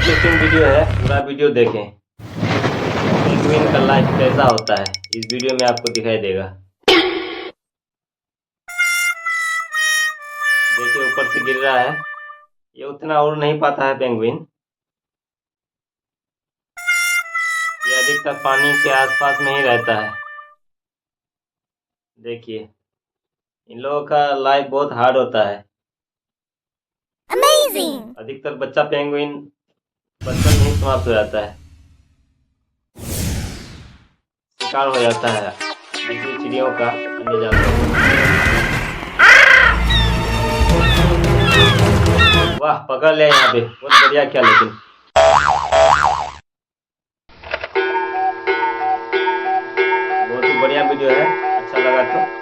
Interesting video है, पूरा video देखें। पेंगुइन का लाइफ कैसा होता है इस वीडियो में आपको दिखाई देगा। देखिए ऊपर से गिर रहा है, ये उतना उड़ नहीं पाता है पेंगुइन। ये अधिकतर पानी के आसपास में ही रहता है। देखिए इन लोगों का लाइफ बहुत हार्ड होता है। Amazing! अधिकतर बच्चा पेंगुइन बचपन में ही समाप्त हो जाता है, शिकार हो जाता है दूसरी चिड़ियों का, अन्य जानवरों का। वाह, पकड़ लिया यहाँ पे, बहुत बढ़िया किया। लेकिन बहुत ही बढ़िया वीडियो है, अच्छा लगा तो